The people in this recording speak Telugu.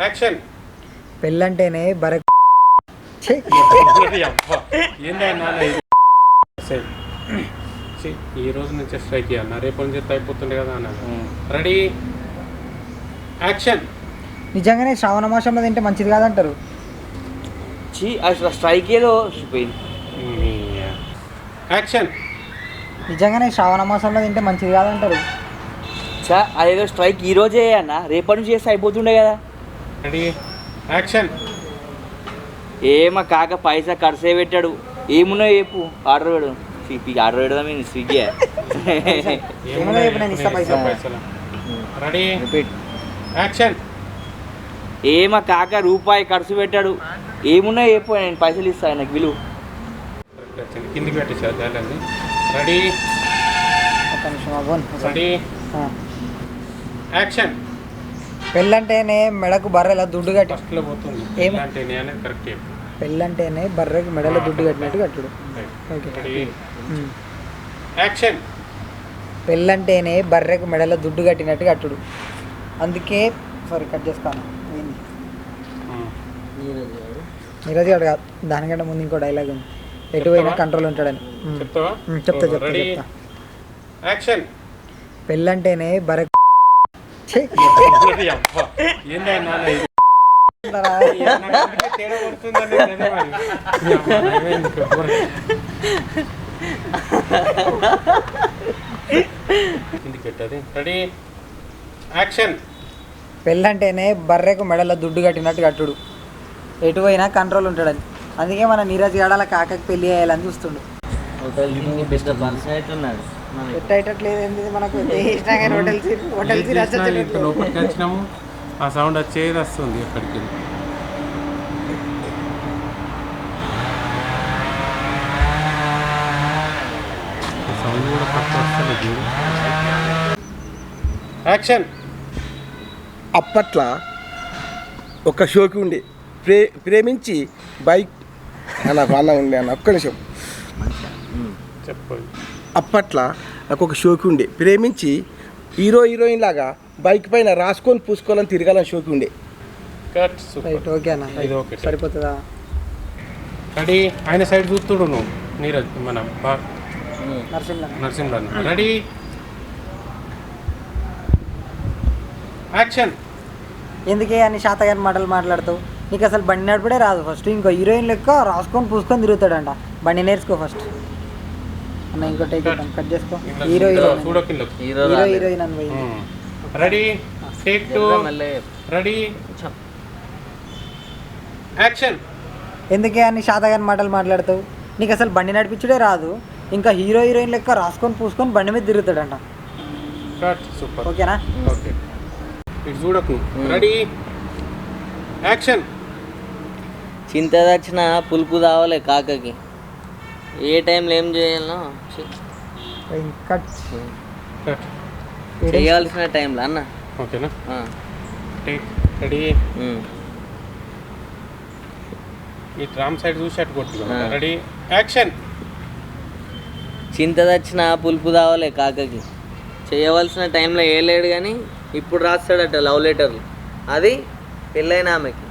యాక్షన్. పెళ్ళంటేనే బరక్ ఈ రోజు నుంచే స్ట్రైక్ ఇవ్వాలి, రేపు నుంచి అయిపోతుండే కదా అన్నాను. Ready action. నిజంగానే శ్రావణ మాసంలో తింటే మంచిది కాదంటారు. అసలు స్ట్రైక్ ఏదో యాక్షన్. నిజంగానే శ్రావణ మాసంలో తింటే మంచిది కాదంటారు. అదేదో స్ట్రైక్ ఈ రోజే అన్న, రేపటి నుంచి చేస్తే అయిపోతుండే కదా. Ready action. ఏమా కాక పైసా ఖర్చే పెట్టాడు, ఏమున్నాయి చెప్పు, ఆర్డర్ పెడు. ఆర్డర్ పెడదాం స్విగ్గీ. Ready action. ఏమా కాక రూపాయి ఖర్చు పెట్టాడు, ఏమున్నాయి చెప్పు, నేను పైసలు ఇస్తాను, నాకు విలువ. కిందికి పెట్టేసారు. Ready ready action. పెళ్ళంటేనే మెడకు బర్రెల దుడ్డు కట్టి ఫస్ట్లో పోతుంది. కరెక్ట్. పెళ్ళంటేనే బర్రెకు మెడలో దుడ్డు కట్టినట్టు కట్టుడు. యాక్షన్. పెళ్ళంటేనే బర్రెకు మెడలో దుడ్డు కట్టినట్టు కట్టుడు. అందుకే సారీ కట్ చేస్తాను. నీరజ్ గారు కాదు, దానికంటే ముందు ఇంకో డైలాగ్ ఉంది, ఎటు పోయినా కంట్రోల్ ఉంటాడని. చెప్తా. యాక్షన్. పెళ్ళంటేనే బర్రెకు రెడీ యాక్షన్. పెళ్ళంటేనే బర్రెకు మెడలో దుడ్డు కట్టినట్టు కట్టుడు, ఎటు పోయినా కంట్రోల్ ఉంటాడని. అందుకే మన నీరజ్ గాడ కాకకి పెళ్లి చేయాలని చూస్తుండు. పెట్టేటట్లేదు ఏంది మనకు. లోపలికి వచ్చినాము, ఆ సౌండ్ వచ్చేది వస్తుంది ఎక్కడికి. సౌండ్ కూడా పక్క వస్తుంది. యాక్షన్. అప్పట్లో ఒక షోకి ఉండే ప్రేమించి బైక్ నాకు అన్న ఉండే అన్న ఒక్క నిమిషం చెప్పండి. అప్పట్లో నాకు ఒక షోకి ఉండే ప్రేమించి హీరోయిన్ లాగా బైక్ పైన రాసుకొని పూసుకోవాలని తిరగాలని షోకి ఉండే. ఓకే అన్న, సరిపోతుందా? రెడీ ఆయన సైడ్ చూస్తుడు నువ్వు నీరజ్ మన నరసింహ. Ready action. ఎందుకే అని శాతగాని మాటలు మాట్లాడుతావు? నీకు అసలు బండి నడిపడే రాదు. ఫస్ట్ ఇంకో హీరోయిన్ లెక్క రాసుకొని పూసుకొని తిరుగుతాడంట. బండి నేర్చుకో ఫస్ట్ అన్న. ఇంకో టేక్ కట్ చేసుకో. హీరోయిన్ అని పోయి. Ready take 2. Ready action. ఎందుకే అని శాతగాని మాటలు మాట్లాడతావు? నీకు అసలు బండి నడిపించడే రాదు, ఇంకా హీరోయిన్ లెక్క రాసుకొని పూసుకొని బండి మీద తిరుగుతాడంట. ఓకేనా? ఓకే. ఇటు చూడకు. Ready action. చింత తెచ్చిన పులుపు తావలే కాకకి, ఏ టైంలో ఏం చేయాలో చేయాల్సిన టైంలో అన్న. ఓకేనా? రెడీ. ఈ డ్రామ్ సైడ్ చూసి అటు కొట్టు. Ready action. చింత తెచ్చిన పులుపు తావలే కాకకి, చేయవలసిన టైంలో వేయలేడు కానీ ఇప్పుడు రాస్తాడట లవ్ లెటర్లు, అది పెళ్ళైన ఆమెకి.